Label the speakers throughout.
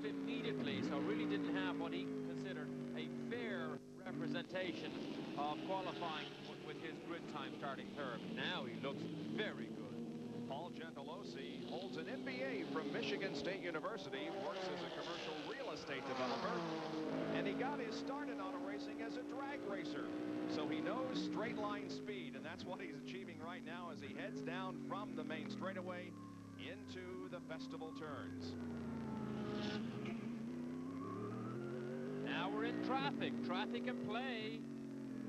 Speaker 1: off immediately, so really didn't have what he considered a fair representation of qualifying with his grid time starting third. Now he looks very good.
Speaker 2: Paul Gentilozzi holds an MBA from Michigan State University, works as a commercial real estate developer, and he got his start in auto racing as a drag racer. So he knows straight line speed, and that's what he's achieving right now as he heads down from the main straightaway into the festival turns.
Speaker 1: Now we're in traffic in play.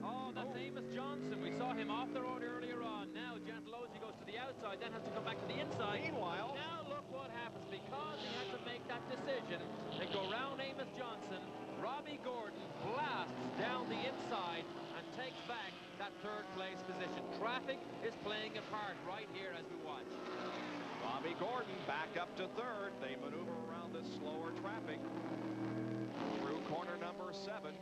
Speaker 1: Oh, that's Amos Johnson. We saw him off the road earlier on. Now Gentilozzi goes to the outside, then has to come back to the inside.
Speaker 2: Meanwhile,
Speaker 1: now look what happens. Because he had to make that decision and go around Amos Johnson, Robbie Gordon blasts down the inside and takes back that third place position. Traffic is playing a part right here as we watch.
Speaker 2: Robbie Gordon back up to third. They maneuver around this slower traffic through corner number 7.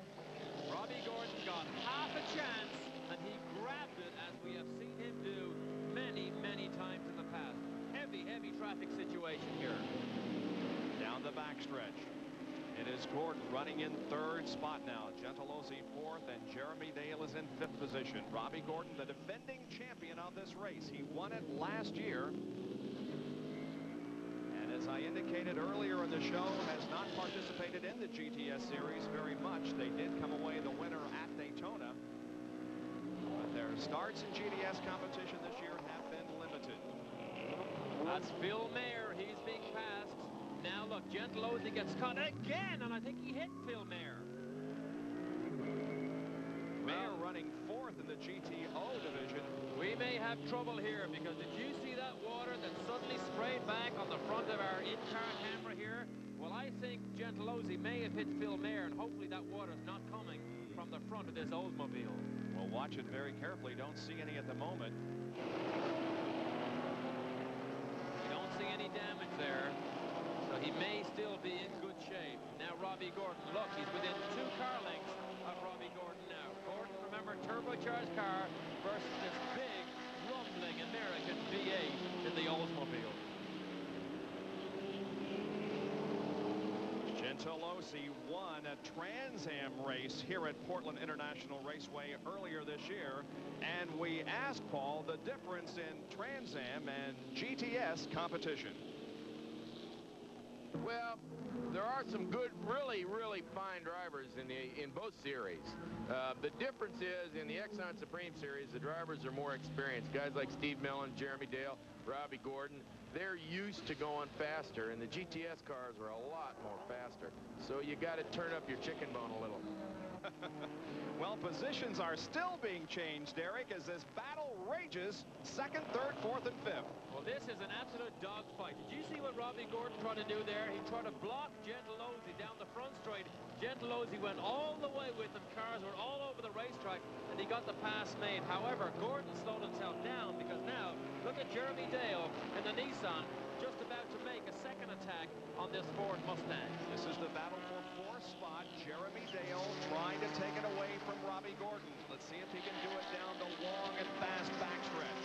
Speaker 1: Robbie Gordon got half a chance, and he grabbed it, as we have seen him do many, many times in the past. Heavy traffic situation here.
Speaker 2: Down the backstretch. It is Gordon running in third spot now. Gentilozzi fourth, and Jeremy Dale is in fifth position. Robbie Gordon, the defending champion of this race. He won it last year. As I indicated earlier in the show, has not participated in the GTS series very much. They did come away the winner at Daytona, but their starts in GTS competition this year have been limited.
Speaker 1: That's Phil Mayer. He's being passed. Now look, Gentilozzi gets caught again, and I think he hit Phil Mayer.
Speaker 2: Mayer running fourth in the GTO division.
Speaker 1: We may have trouble here, because did you see that water that suddenly sprayed back on the front of our in-car camera here? Well, I think Gentilozzi may have hit Phil Mayer, and hopefully that water is not coming from the front of this Oldsmobile.
Speaker 2: We'll watch it very carefully. Don't see any at the moment.
Speaker 1: You don't see any damage there, so he may still be in good shape. Now Robbie Gordon, look, he's within 2 car lengths of Robbie Gordon now. Gordon, remember, turbocharged car versus this big, rumbling American V8 in the Oldsmobile.
Speaker 2: Gentilozzi won a Trans Am race here at Portland International Raceway earlier this year, and we asked Paul the difference in Trans Am and GTS competition.
Speaker 3: Well, there are some good, really fine drivers in both series. The difference is in the Exxon Supreme Series, the drivers are more experienced. Guys like Steve Millen, Jeremy Dale, Robbie Gordon, they're used to going faster, and the GTS cars are a lot more faster. So you got to turn up your chicken bone a little.
Speaker 2: Well, positions are still being changed, Derek, as this battle rages. Second, third, fourth, and fifth.
Speaker 1: Well, this is an absolute dogfight. Did you see what Robbie Gordon tried to do there? He tried to block Gentilozzi down the front straight. Gentilozzi went all the way with him. Cars were all over the racetrack, and he got the pass made. However, Gordon slowed himself down, because now, look at Jeremy Dale in the Nissan, just about to make a second attack on this Ford Mustang.
Speaker 2: This is the battle for fourth spot. Jeremy Dale trying to take it away from Robbie Gordon. Let's see if he can do it down the long and fast backstretch.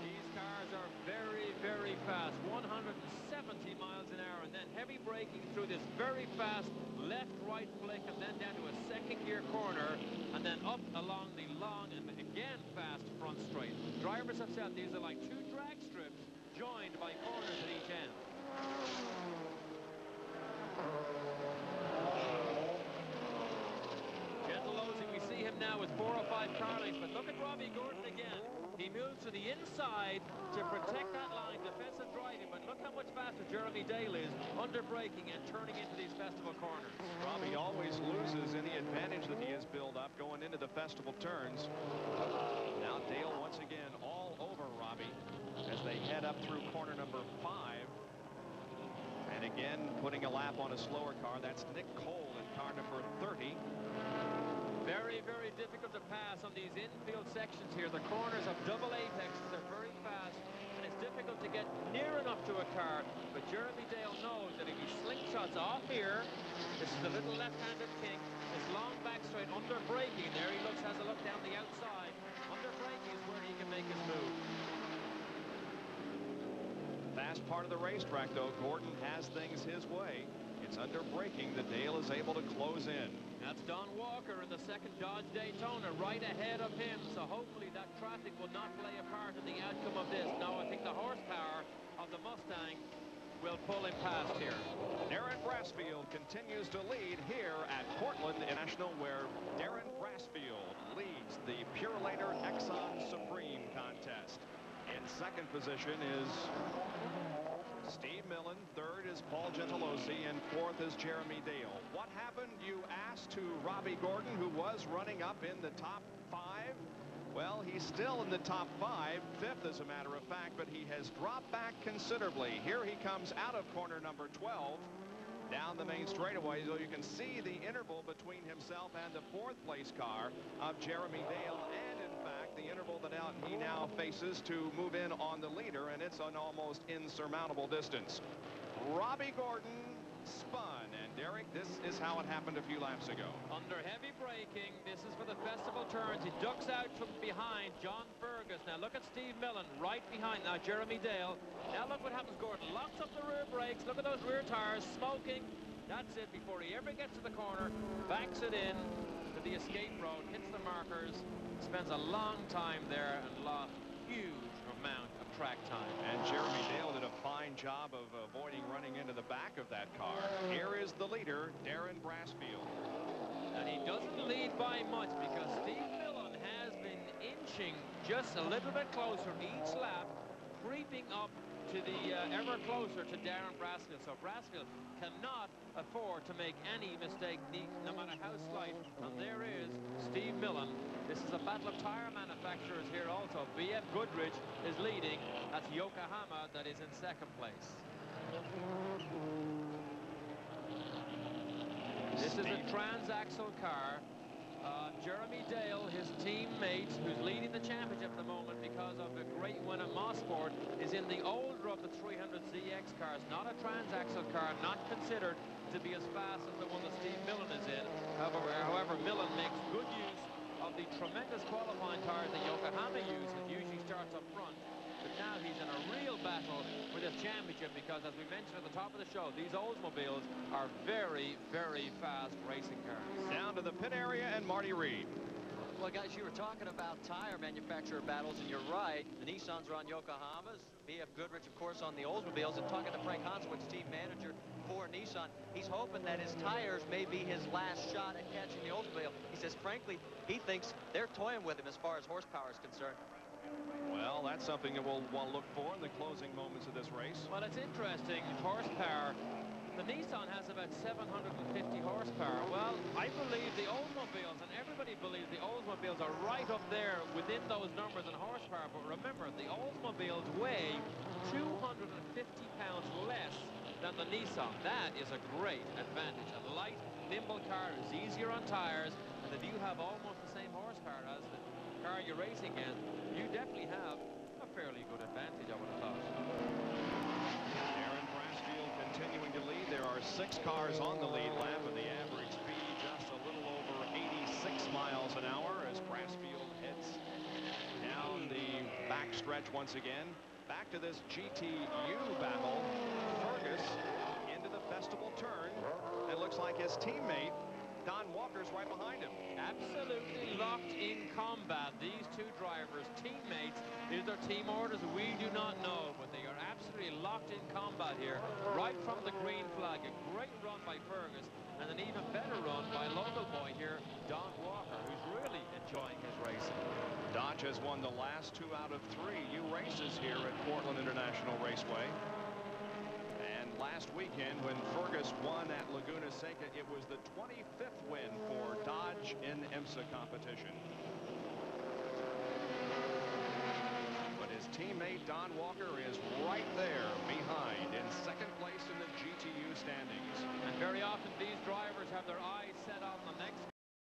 Speaker 1: These cars are very fast, 170 miles an hour, and then heavy braking through this very fast left-right flick, and then down to a second gear corner, and then up along the long and again fast front straight. Drivers have said these are like 2 drag strips joined by corners at each end. Gentilozzi, we see him now with 4 or 5 car lengths, but look at Robbie Gordon again. He moves to the inside to protect that line, defensive driving, but look how much faster Jeremy Dale is under braking and turning into these festival corners.
Speaker 2: Robbie always loses any advantage that he has built up going into the festival turns. Now Dale once again all over Robbie as they head up through corner number 5. And again, putting a lap on a slower car. That's Nick Cole in car number 30.
Speaker 1: Very difficult to pass on these infield sections here. The corners have double apexes. They're very fast, and it's difficult to get near enough to a car. But Jeremy Dale knows that if he slingshots off here, this is the little left-handed kink. This long back straight under braking there. He has a look down the outside. Under braking is where he can make his move.
Speaker 2: Fast part of the racetrack, though. Gordon has things his way. It's under braking that Dale is able to close in.
Speaker 1: That's Don Walker in the second Dodge Daytona, right ahead of him. So hopefully that traffic will not play a part in the outcome of this. Now I think the horsepower of the Mustang will pull him past here.
Speaker 2: Darren Brassfield continues to lead here at Portland International, where Darren Brassfield leads the Purelator Exxon Supreme contest. In second position is Steve Millen, third is Paul Gentilozzi, and fourth is Jeremy Dale. What happened, you asked, to Robbie Gordon, who was running up in the top 5? Well, he's still in the top 5, fifth as a matter of fact, but he has dropped back considerably. Here he comes out of corner number 12 down the main straightaway, so you can see the interval between himself and the fourth place car of Jeremy Dale, and in fact the interval that he now faces to move in on the leader, and it's an almost insurmountable distance. Robbie Gordon spun, and Derek, this is how it happened a few laps ago.
Speaker 1: Under heavy braking, this is for the festival turns. He ducks out from behind John Fergus. Now look at Steve Millen right behind now Jeremy Dale. Now look what happens. Gordon locks up the rear brakes. Look at those rear tires smoking. That's it. Before he ever gets to the corner, backs it in to the escape road, hits the markers, spends a long time there and lost huge amount of track time.
Speaker 2: And Jeremy Dale did a fine job of avoiding running into the back of that car. Here is the leader, Darren Brassfield.
Speaker 1: And he doesn't lead by much because Steve Millen has been inching just a little bit closer each lap, creeping up to the ever closer to Darren Brassfield. So Brassfield cannot afford to make any mistake, no matter how slight. And there is Steve Millen. This is a battle of tire manufacturers here also. BF Goodrich is leading. That's Yokohama that is in second place. This is a transaxle car. Jeremy Dale, his teammate, who's leading the championship at the moment because of a great win at Mosport, is in the older of the 300ZX cars, not a transaxle car, not considered to be as fast as the one that Steve Millen is in. However, Millen makes good use of the tremendous qualifying tires that Yokohama uses. Usually starts up front, but now he's in a real battle for this championship because, as we mentioned at the top of the show, these Oldsmobiles are very, very fast racing cars.
Speaker 2: Down to the pit area and Marty Reed.
Speaker 4: Well, guys, you were talking about tire manufacturer battles, and you're right. The Nissans are on Yokohamas, BF Goodrich, of course, on the Oldsmobiles. And talking to Frank Hansowitz, team manager for Nissan, he's hoping that his tires may be his last shot at catching the Oldsmobile. He says, frankly, he thinks they're toying with him as far as horsepower is concerned.
Speaker 2: Well, that's something that we'll want to look for in the closing moments of this race.
Speaker 1: Well, it's interesting. Horsepower. The Nissan has about 750 horsepower. Well, I believe the Oldsmobiles, and everybody believes the Oldsmobiles are right up there within those numbers in horsepower. But remember, the Oldsmobiles weigh 250 pounds less than the Nissan. That is a great advantage. A light, nimble car is easier on tires, and if you have almost the same horsepower as the car you're racing in, you definitely have a fairly good advantage, I would have thought.
Speaker 2: Darren Brassfield continuing to lead. There are 6 cars on the lead lap, and the average speed just a little over 86 miles an hour as Brassfield heads down the backstretch once again. Back to this GTU battle. Fergus into the festival turn. It looks like his teammate Don Walker's right behind him.
Speaker 1: Absolutely locked in combat. These two drivers, teammates, is their team orders? We do not know, but they are absolutely locked in combat here, right from the green flag. A great run by Fergus, and an even better run by local boy here, Don Walker, who's really enjoying his racing.
Speaker 2: Dodge has won the last 2 out of 3 U races here at Portland International Raceway. Last weekend, when Fergus won at Laguna Seca, it was the 25th win for Dodge in IMSA competition. But his teammate Don Walker is right there behind in second place in the GTU standings.
Speaker 1: And very often these drivers have their eyes set on the next